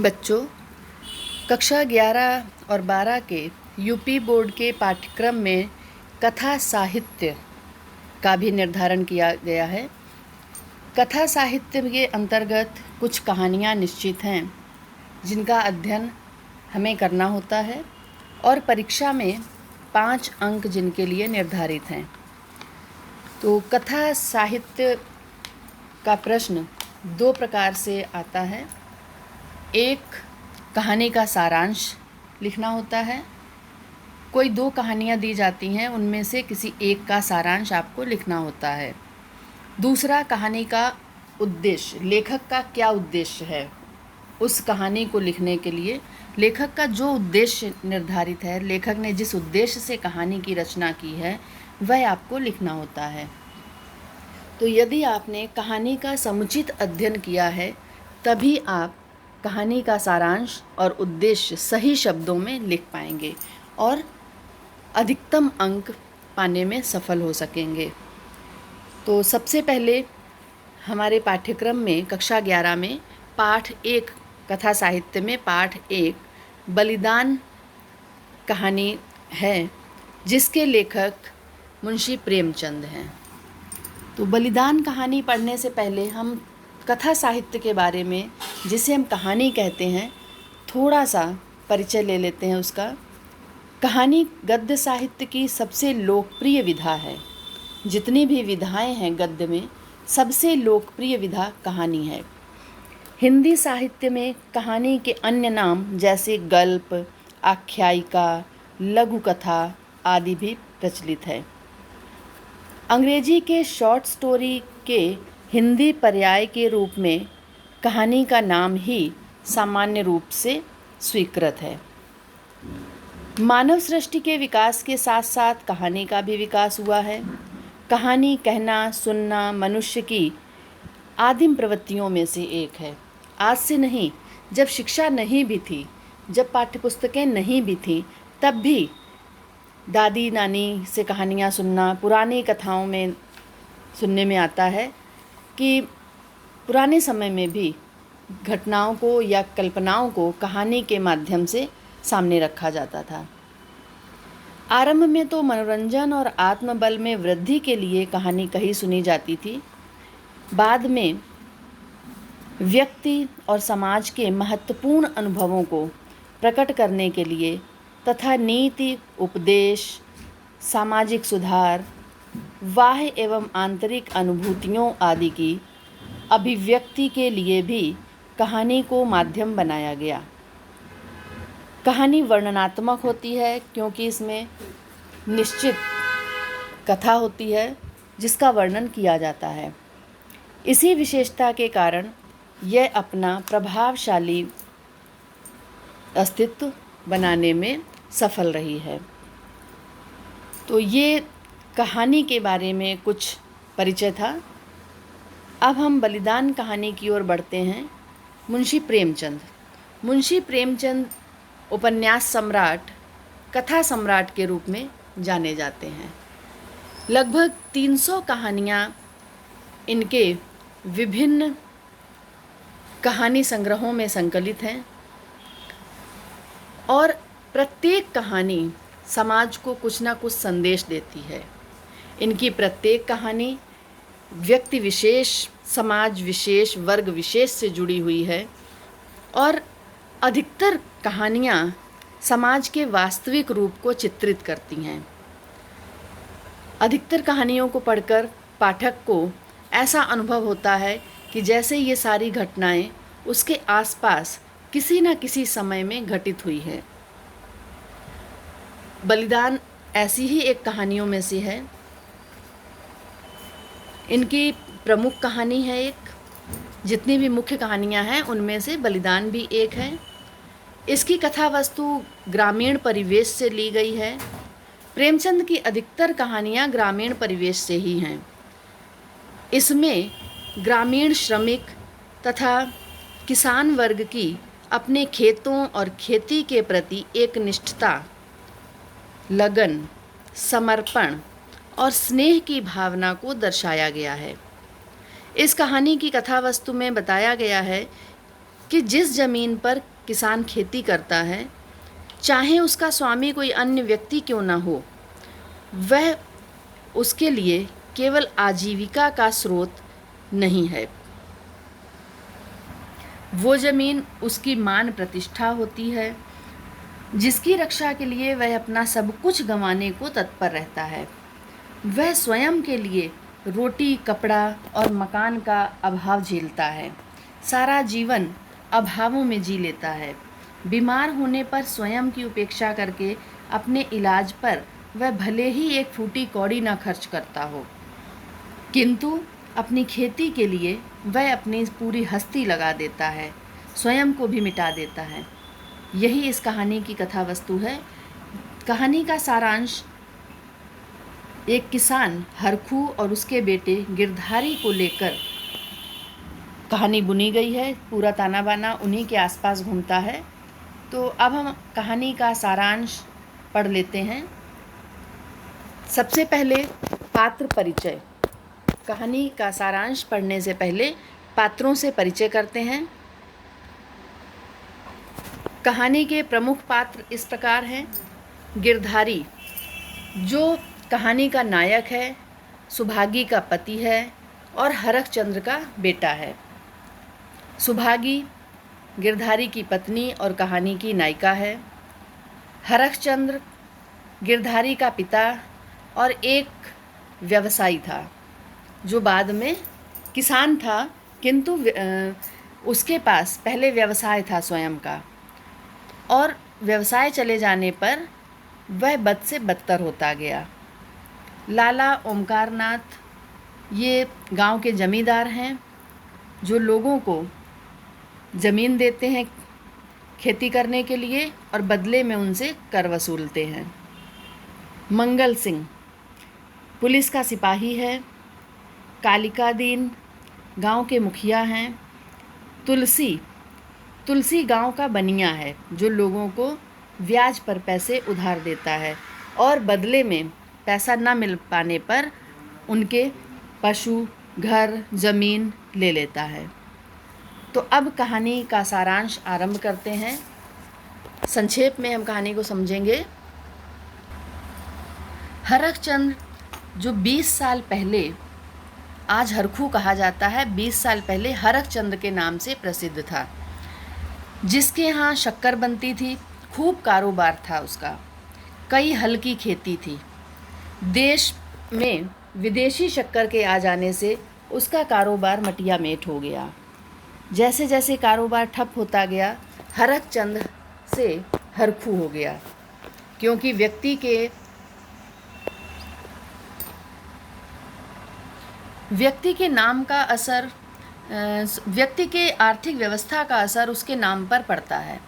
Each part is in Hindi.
बच्चों, कक्षा 11 और 12 के यूपी बोर्ड के पाठ्यक्रम में कथा साहित्य का भी निर्धारण किया गया है। कथा साहित्य के अंतर्गत कुछ कहानियाँ निश्चित हैं जिनका अध्ययन हमें करना होता है और परीक्षा में 5 अंक जिनके लिए निर्धारित हैं। तो कथा साहित्य का प्रश्न 2 प्रकार से आता है। एक, कहानी का सारांश लिखना होता है। कोई 2 कहानियाँ दी जाती हैं, उनमें से किसी एक का सारांश आपको लिखना होता है। दूसरा, कहानी का उद्देश्य, लेखक का क्या उद्देश्य है उस कहानी को लिखने के लिए। लेखक का जो उद्देश्य निर्धारित है, लेखक ने जिस उद्देश्य से कहानी की रचना की है, वह आपको लिखना होता है। तो यदि आपने कहानी का समुचित अध्ययन किया है, तभी आप कहानी का सारांश और उद्देश्य सही शब्दों में लिख पाएंगे और अधिकतम अंक पाने में सफल हो सकेंगे। तो सबसे पहले हमारे पाठ्यक्रम में कक्षा 11 में पाठ 1 कथा साहित्य में पाठ 1 बलिदान कहानी है, जिसके लेखक मुंशी प्रेमचंद हैं। तो बलिदान कहानी पढ़ने से पहले हम कथा साहित्य के बारे में, जिसे हम कहानी कहते हैं, थोड़ा सा परिचय ले लेते हैं उसका। कहानी गद्य साहित्य की सबसे लोकप्रिय विधा है। जितनी भी विधाएं हैं गद्य में, सबसे लोकप्रिय विधा कहानी है। हिंदी साहित्य में कहानी के अन्य नाम जैसे गल्प, आख्यायिका, लघु कथा आदि भी प्रचलित है। अंग्रेजी के शॉर्ट स्टोरी के हिंदी पर्याय के रूप में कहानी का नाम ही सामान्य रूप से स्वीकृत है। मानव सृष्टि के विकास के साथ साथ कहानी का भी विकास हुआ है। कहानी कहना, सुनना मनुष्य की आदिम प्रवृत्तियों में से एक है। आज से नहीं, जब शिक्षा नहीं भी थी, जब पाठ्यपुस्तकें नहीं भी थीं, तब भी दादी नानी से कहानियाँ सुनना, पुरानी कथाओं में सुनने में आता है कि पुराने समय में भी घटनाओं को या कल्पनाओं को कहानी के माध्यम से सामने रखा जाता था। आरंभ में तो मनोरंजन और आत्मबल में वृद्धि के लिए कहानी कही सुनी जाती थी। बाद में व्यक्ति और समाज के महत्वपूर्ण अनुभवों को प्रकट करने के लिए तथा नीति, उपदेश, सामाजिक सुधार, बाह्य एवं आंतरिक अनुभूतियों आदि की अभिव्यक्ति के लिए भी कहानी को माध्यम बनाया गया। कहानी वर्णनात्मक होती है क्योंकि इसमें निश्चित कथा होती है जिसका वर्णन किया जाता है। इसी विशेषता के कारण यह अपना प्रभावशाली अस्तित्व बनाने में सफल रही है। तो ये कहानी के बारे में कुछ परिचय था। अब हम बलिदान कहानी की ओर बढ़ते हैं। मुंशी प्रेमचंद उपन्यास सम्राट, कथा सम्राट के रूप में जाने जाते हैं। लगभग 300 कहानियाँ इनके विभिन्न कहानी संग्रहों में संकलित हैं और प्रत्येक कहानी समाज को कुछ ना कुछ संदेश देती है। इनकी प्रत्येक कहानी व्यक्ति विशेष, समाज विशेष, वर्ग विशेष से जुड़ी हुई है और अधिकतर कहानियाँ समाज के वास्तविक रूप को चित्रित करती हैं। अधिकतर कहानियों को पढ़कर पाठक को ऐसा अनुभव होता है कि जैसे ये सारी घटनाएं उसके आसपास किसी न किसी समय में घटित हुई है। बलिदान ऐसी ही एक कहानियों में से है। इनकी प्रमुख कहानी है एक, जितनी भी मुख्य कहानियां हैं उनमें से बलिदान भी एक है। इसकी कथा वस्तु ग्रामीण परिवेश से ली गई है। प्रेमचंद की अधिकतर कहानियां ग्रामीण परिवेश से ही हैं। इसमें ग्रामीण श्रमिक तथा किसान वर्ग की अपने खेतों और खेती के प्रति एक निष्ठता, लगन, समर्पण और स्नेह की भावना को दर्शाया गया है। इस कहानी की कथा वस्तु में बताया गया है कि जिस ज़मीन पर किसान खेती करता है, चाहे उसका स्वामी कोई अन्य व्यक्ति क्यों ना हो, वह उसके लिए केवल आजीविका का स्रोत नहीं है। वो ज़मीन उसकी मान प्रतिष्ठा होती है, जिसकी रक्षा के लिए वह अपना सब कुछ गंवाने को तत्पर रहता है। वह स्वयं के लिए रोटी, कपड़ा और मकान का अभाव झेलता है, सारा जीवन अभावों में जी लेता है। बीमार होने पर स्वयं की उपेक्षा करके अपने इलाज पर वह भले ही एक फूटी कौड़ी न खर्च करता हो, किंतु अपनी खेती के लिए वह अपनी पूरी हस्ती लगा देता है, स्वयं को भी मिटा देता है। यही इस कहानी की कथा वस्तु है। कहानी का सारांश एक किसान हरखू और उसके बेटे गिरधारी को लेकर कहानी बुनी गई है। पूरा ताना बाना उन्हीं के आसपास घूमता है। तो अब हम कहानी का सारांश पढ़ लेते हैं। सबसे पहले पात्र परिचय। कहानी का सारांश पढ़ने से पहले पात्रों से परिचय करते हैं। कहानी के प्रमुख पात्र इस प्रकार हैं। गिरधारी, जो कहानी का नायक है, सुभागी का पति है और हरखचंद्र का बेटा है। सुभागी गिरधारी की पत्नी और कहानी की नायिका है। हरखचंद्र गिरधारी का पिता और एक व्यवसायी था, जो बाद में किसान था, किंतु उसके पास पहले व्यवसाय था स्वयं का, और व्यवसाय चले जाने पर वह बद से बदतर होता गया। लाला ओमकारनाथ ये गांव के जमींदार हैं, जो लोगों को ज़मीन देते हैं खेती करने के लिए और बदले में उनसे कर वसूलते हैं। मंगल सिंह पुलिस का सिपाही है। कालिका दीन गांव के मुखिया हैं। तुलसी गांव का बनिया है, जो लोगों को ब्याज पर पैसे उधार देता है और बदले में पैसा न मिल पाने पर उनके पशु, घर, ज़मीन ले लेता है। तो अब कहानी का सारांश आरंभ करते हैं। संक्षेप में हम कहानी को समझेंगे। हरखचंद्र, जो 20 साल पहले, आज हरखू कहा जाता है, 20 साल पहले हरखचंद्र के नाम से प्रसिद्ध था, जिसके यहाँ शक्कर बनती थी, खूब कारोबार था उसका, कई हल की खेती थी। देश में विदेशी शक्कर के आ जाने से उसका कारोबार मटिया मेट हो गया। जैसे जैसे कारोबार ठप होता गया, हरखचंद्र से हरखू हो गया, क्योंकि व्यक्ति के नाम का असर, व्यक्ति के आर्थिक व्यवस्था का असर उसके नाम पर पड़ता है।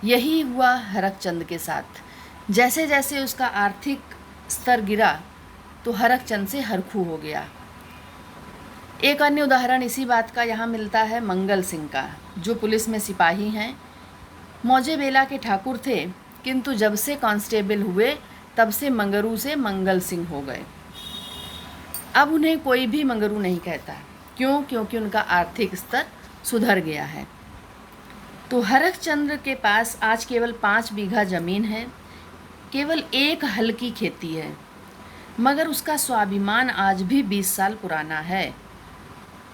यही हुआ हरखचंद्र के साथ। जैसे जैसे उसका आर्थिक स्तर गिरा तो हरखचंद्र से हरखू हो गया। एक अन्य उदाहरण इसी बात का यहाँ मिलता है मंगल सिंह का, जो पुलिस में सिपाही हैं। मौजे बेला के ठाकुर थे, किंतु जब से कांस्टेबल हुए तब से मंगरू से मंगल सिंह हो गए। अब उन्हें कोई भी मंगरू नहीं कहता। क्यों? क्योंकि उनका आर्थिक स्तर सुधर गया है। तो हरखचंद्र के पास आज केवल 5 बीघा ज़मीन है, केवल एक हल की खेती है, मगर उसका स्वाभिमान आज भी 20 साल पुराना है।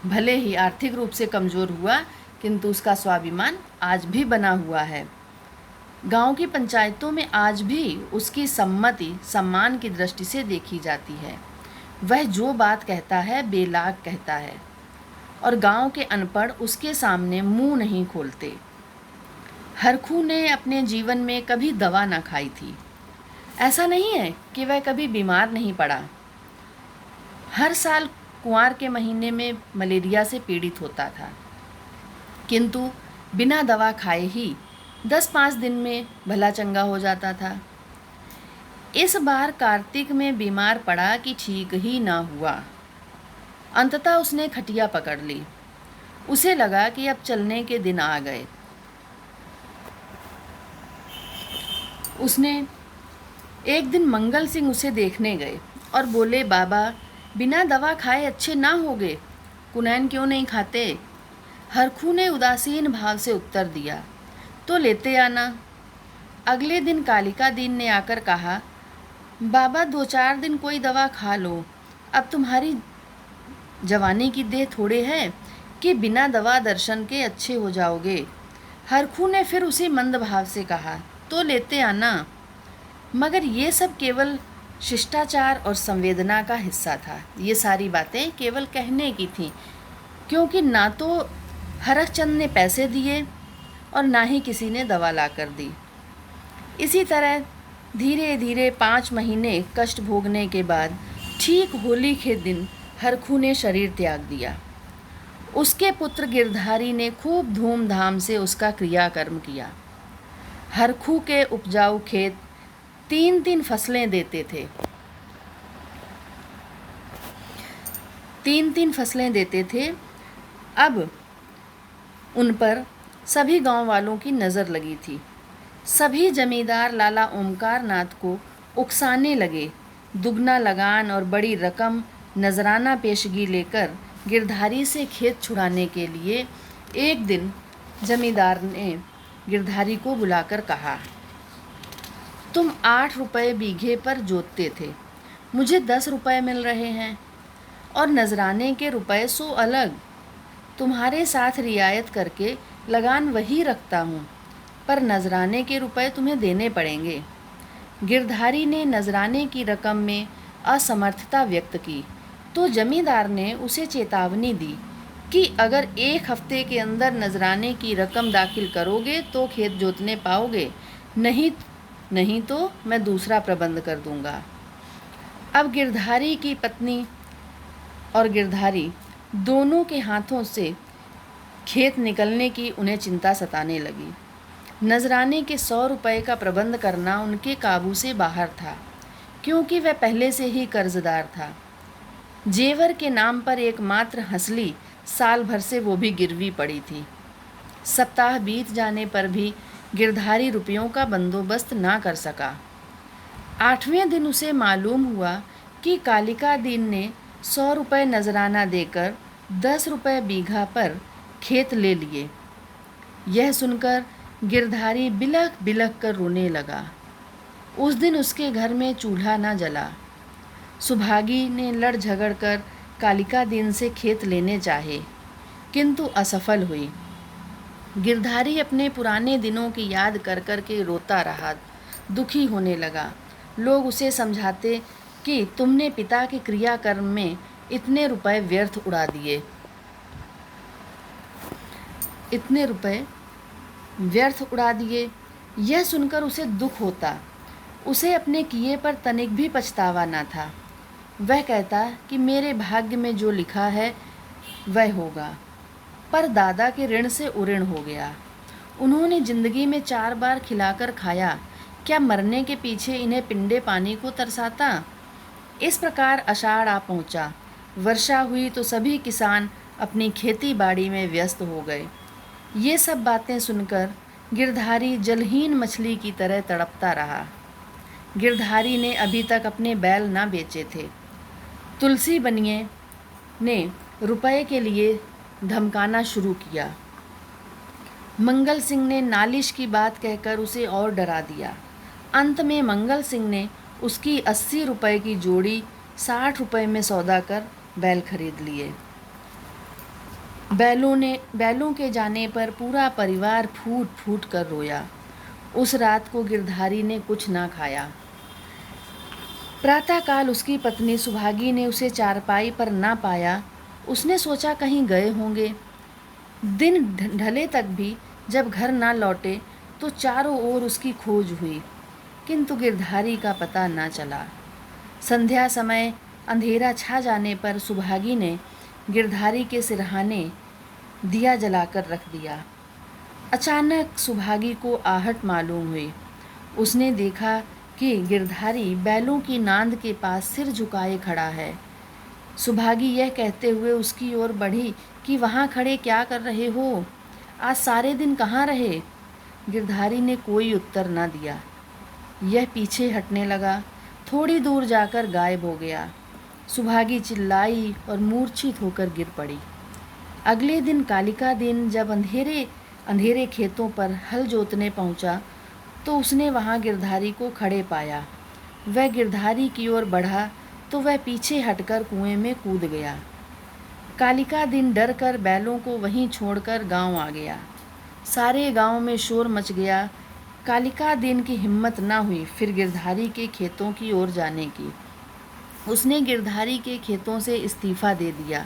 भले ही आर्थिक रूप से कमज़ोर हुआ, किंतु उसका स्वाभिमान आज भी बना हुआ है। गांव की पंचायतों में आज भी उसकी सम्मति सम्मान की दृष्टि से देखी जाती है। वह जो बात कहता है बेलाग कहता है, और गांव के अनपढ़ उसके सामने मुंह नहीं खोलते। हरखू ने अपने जीवन में कभी दवा ना खाई थी। ऐसा नहीं है कि वह कभी बीमार नहीं पड़ा। हर साल कुंवार के महीने में मलेरिया से पीड़ित होता था, किंतु बिना दवा खाए ही 10-5 दिन में भला चंगा हो जाता था। इस बार कार्तिक में बीमार पड़ा कि ठीक ही ना हुआ। अंततः उसने खटिया पकड़ ली। उसे लगा कि अब चलने के दिन आ गए। उसने एक दिन मंगल सिंह उसे देखने गए और बोले, बाबा, बिना दवा खाए अच्छे ना होगे, कुनैन क्यों नहीं खाते? हरखू ने उदासीन भाव से उत्तर दिया, तो लेते आना। अगले दिन कालिका दीन ने आकर कहा, बाबा 2-4 दिन कोई दवा खा लो, अब तुम्हारी जवानी की देह थोड़े है कि बिना दवा दर्शन के अच्छे हो जाओगे। हरखू ने फिर उसी मंद भाव से कहा, तो लेते आना। मगर ये सब केवल शिष्टाचार और संवेदना का हिस्सा था। ये सारी बातें केवल कहने की थीं, क्योंकि ना तो हरखचंद ने पैसे दिए और ना ही किसी ने दवा ला कर दी। इसी तरह धीरे धीरे 5 महीने कष्ट भोगने के बाद ठीक होली के दिन हरखू ने शरीर त्याग दिया। उसके पुत्र गिरधारी ने खूब धूमधाम से उसका क्रियाकर्म किया। हरखू के उपजाऊ खेत 3-3 फसलें देते थे। 3-3 फसलें देते थे। अब उन पर सभी गांव वालों की नज़र लगी थी। सभी जमींदार लाला ओमकार नाथ को उकसाने लगे। दुगना लगान और बड़ी रकम नजराना पेशगी लेकर गिरधारी से खेत छुड़ाने के लिए एक दिन जमींदार ने गिरधारी को बुलाकर कहा, तुम 8 रुपये बीघे पर जोतते थे, मुझे 10 रुपये मिल रहे हैं और नजराने के रुपये 100 अलग। तुम्हारे साथ रियायत करके लगान वही रखता हूँ, पर नजराने के रुपये तुम्हें देने पड़ेंगे। गिरधारी ने नजराने की रकम में असमर्थता व्यक्त की तो जमींदार ने उसे चेतावनी दी कि अगर 1 हफ्ते के अंदर नजराने की रकम दाखिल करोगे तो खेत जोतने पाओगे, नहीं तो मैं दूसरा प्रबंध कर दूंगा। अब गिरधारी की पत्नी और गिरधारी दोनों के हाथों से खेत निकलने की उन्हें चिंता सताने लगी। नजराने के 100 रुपये का प्रबंध करना उनके काबू से बाहर था, क्योंकि वह पहले से ही कर्जदार था। जेवर के नाम पर एकमात्र हंसली साल भर से वो भी गिरवी पड़ी थी। सप्ताह बीत जाने पर भी गिरधारी रुपयों का बंदोबस्त ना कर सका। 8वें दिन उसे मालूम हुआ कि कालिका दीन ने 100 रुपये नजराना देकर 10 रुपये बीघा पर खेत ले लिए। यह सुनकर गिरधारी बिलख बिलख कर रोने लगा। उस दिन उसके घर में चूल्हा न जला। सुभागी ने लड़ झगड़ कर कालिका दीन से खेत लेने चाहे, किंतु असफल हुई। गिरधारी अपने पुराने दिनों की याद कर कर के रोता रहा, दुखी होने लगा। लोग उसे समझाते कि तुमने पिता के क्रियाकर्म में इतने रुपए व्यर्थ उड़ा दिए, इतने रुपए व्यर्थ उड़ा दिए। यह सुनकर उसे दुख होता। उसे अपने किए पर तनिक भी पछतावा न था। वह कहता कि मेरे भाग्य में जो लिखा है वह होगा, पर दादा के ऋण से उऋण हो गया। उन्होंने जिंदगी में 4 बार खिलाकर खाया, क्या मरने के पीछे इन्हें पिंडे पानी को तरसाता। इस प्रकार आषाढ़ आ पहुंचा। वर्षा हुई तो सभी किसान अपनी खेती बाड़ी में व्यस्त हो गए। ये सब बातें सुनकर गिरधारी जलहीन मछली की तरह तड़पता रहा। गिरधारी ने अभी तक अपने बैल ना बेचे थे। तुलसी बनिए ने रुपए के लिए धमकाना शुरू किया। मंगल सिंह ने नालिश की बात कहकर उसे और डरा दिया। अंत में मंगल सिंह ने उसकी 80 रुपए की जोड़ी 60 रुपए में सौदा कर बैल खरीद लिए। बैलों के जाने पर पूरा परिवार फूट फूट कर रोया। उस रात को गिरधारी ने कुछ ना खाया। प्रातःकाल उसकी पत्नी सुभागी ने उसे चारपाई पर ना पाया। उसने सोचा कहीं गए होंगे। दिन ढले तक भी जब घर ना लौटे तो चारों ओर उसकी खोज हुई, किंतु गिरधारी का पता ना चला। संध्या समय अंधेरा छा जाने पर सुभागी ने गिरधारी के सिरहाने दिया जलाकर रख दिया। अचानक सुभागी को आहट मालूम हुई। उसने देखा कि गिरधारी बैलों की नांद के पास सिर झुकाए खड़ा है। सुभागी यह कहते हुए उसकी ओर बढ़ी कि वहाँ खड़े क्या कर रहे हो, आज सारे दिन कहाँ रहे। गिरधारी ने कोई उत्तर न दिया। यह पीछे हटने लगा, थोड़ी दूर जाकर गायब हो गया। सुभागी चिल्लाई और मूर्छित होकर गिर पड़ी। अगले दिन कालिका दिन जब अंधेरे अंधेरे खेतों पर हल जोतने पहुंचा तो उसने वहां गिरधारी को खड़े पाया। वह गिरधारी की ओर बढ़ा तो वह पीछे हटकर कुएं में कूद गया। कालिका दिन डर कर बैलों को वहीं छोड़कर गांव आ गया। सारे गांव में शोर मच गया। कालिका दिन की हिम्मत न हुई फिर गिरधारी के खेतों की ओर जाने की। उसने गिरधारी के खेतों से इस्तीफा दे दिया।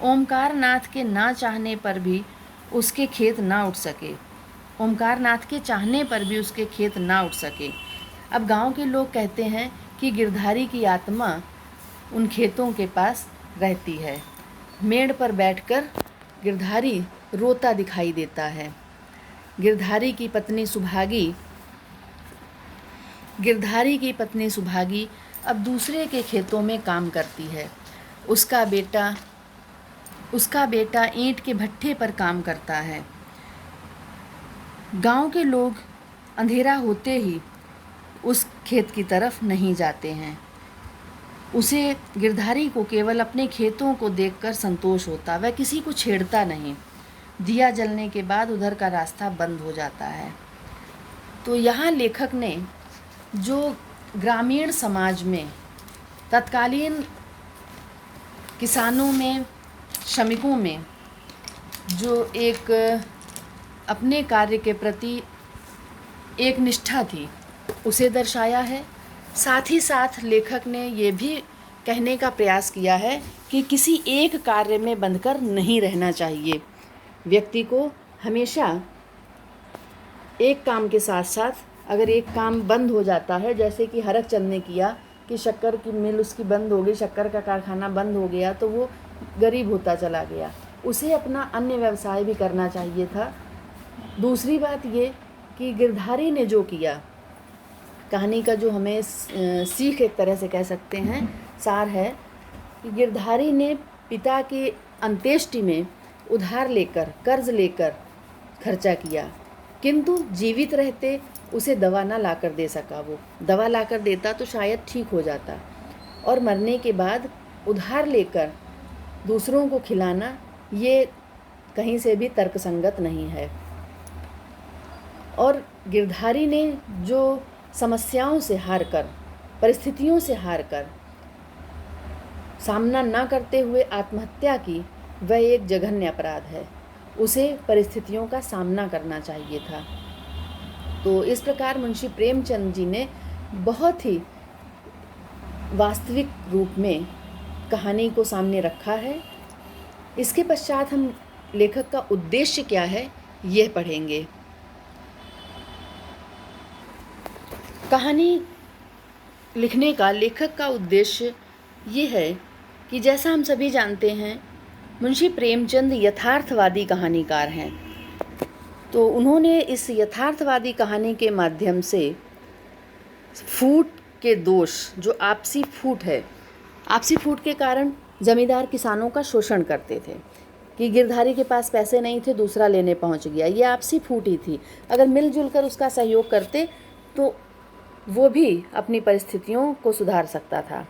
ओमकार नाथ के ना चाहने पर भी उसके खेत ना उठ सके। ओमकार नाथ के चाहने पर भी उसके खेत ना उठ सके। अब गांव के लोग कहते हैं कि गिरधारी की आत्मा उन खेतों के पास रहती है। मेड़ पर बैठकर गिरधारी रोता दिखाई देता है। गिरधारी की पत्नी सुभागी अब दूसरे के खेतों में काम करती है। उसका बेटा ईंट के भट्ठे पर काम करता है। गांव के लोग अंधेरा होते ही उस खेत की तरफ नहीं जाते हैं। उसे गिरधारी को केवल अपने खेतों को देखकर संतोष होता। वह किसी को छेड़ता नहीं। दिया जलने के बाद उधर का रास्ता बंद हो जाता है। तो यहाँ लेखक ने जो ग्रामीण समाज में तत्कालीन किसानों में, श्रमिकों में जो एक अपने कार्य के प्रति एक निष्ठा थी, उसे दर्शाया है। साथ ही साथ लेखक ने ये भी कहने का प्रयास किया है कि किसी एक कार्य में बंधकर नहीं रहना चाहिए। व्यक्ति को हमेशा एक काम के साथ साथ अगर एक काम बंद हो जाता है, जैसे कि हरकचंद ने किया कि शक्कर की मिल उसकी बंद हो गई, शक्कर का कारखाना बंद हो गया, तो वो गरीब होता चला गया। उसे अपना अन्य व्यवसाय भी करना चाहिए था। दूसरी बात ये कि गिरधारी ने जो किया, कहानी का जो हमें सीख एक तरह से कह सकते हैं, सार है कि गिरधारी ने पिता की अंत्येष्टि में उधार लेकर, कर्ज लेकर खर्चा किया, किंतु जीवित रहते उसे दवा ना लाकर दे सका। वो दवा लाकर देता तो शायद ठीक हो जाता, और मरने के बाद उधार लेकर दूसरों को खिलाना ये कहीं से भी तर्कसंगत नहीं है। और गिरधारी ने जो समस्याओं से हारकर, परिस्थितियों से हारकर सामना ना करते हुए आत्महत्या की, वह एक जघन्य अपराध है। उसे परिस्थितियों का सामना करना चाहिए था। तो इस प्रकार मुंशी प्रेमचंद जी ने बहुत ही वास्तविक रूप में कहानी को सामने रखा है। इसके पश्चात हम लेखक का उद्देश्य क्या है यह पढ़ेंगे। कहानी लिखने का लेखक का उद्देश्य ये है कि जैसा हम सभी जानते हैं, मुंशी प्रेमचंद यथार्थवादी कहानीकार हैं। तो उन्होंने इस यथार्थवादी कहानी के माध्यम से फूट के दोष, जो आपसी फूट है, आपसी फूट के कारण जमींदार किसानों का शोषण करते थे कि गिरधारी के पास पैसे नहीं थे, दूसरा लेने पहुंच गया, ये आपसी फूट ही थी। अगर मिलजुल कर उसका सहयोग करते तो वो भी अपनी परिस्थितियों को सुधार सकता था।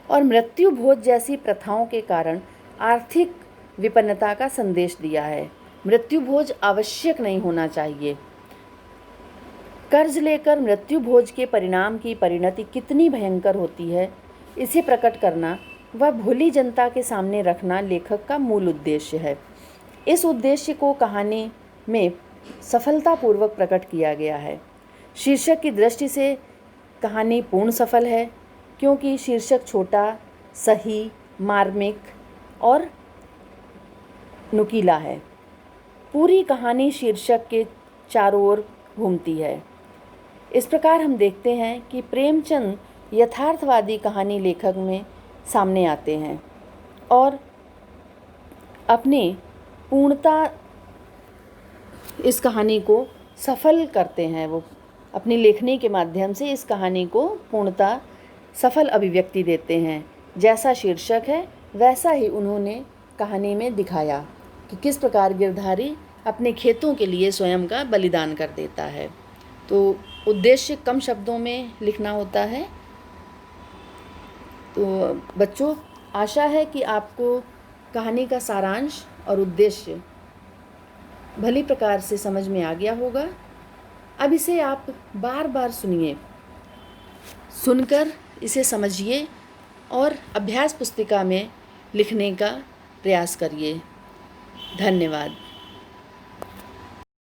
और मृत्यु भोज जैसी प्रथाओं के कारण आर्थिक विपन्नता का संदेश दिया है। मृत्यु भोज आवश्यक नहीं होना चाहिए। कर्ज लेकर मृत्यु भोज के परिणाम की परिणति कितनी भयंकर होती है, इसे प्रकट करना व भोली जनता के सामने रखना लेखक का मूल उद्देश्य है। इस उद्देश्य को कहानी में सफलतापूर्वक प्रकट किया गया है। शीर्षक की दृष्टि से कहानी पूर्ण सफल है, क्योंकि शीर्षक छोटा, सही, मार्मिक और नुकीला है। पूरी कहानी शीर्षक के चारों ओर घूमती है। इस प्रकार हम देखते हैं कि प्रेमचंद यथार्थवादी कहानी लेखक में सामने आते हैं और अपनी पूर्णता इस कहानी को सफल करते हैं। वो अपनी लेखनी के माध्यम से इस कहानी को पूर्णता सफल अभिव्यक्ति देते हैं। जैसा शीर्षक है वैसा ही उन्होंने कहानी में दिखाया कि किस प्रकार गिरधारी अपने खेतों के लिए स्वयं का बलिदान कर देता है। तो उद्देश्य कम शब्दों में लिखना होता है। तो बच्चों, आशा है कि आपको कहानी का सारांश और उद्देश्य भली प्रकार से समझ में आ गया होगा। अब इसे आप बार बार सुनिए, सुनकर इसे समझिए और अभ्यास पुस्तिका में लिखने का प्रयास करिए। धन्यवाद।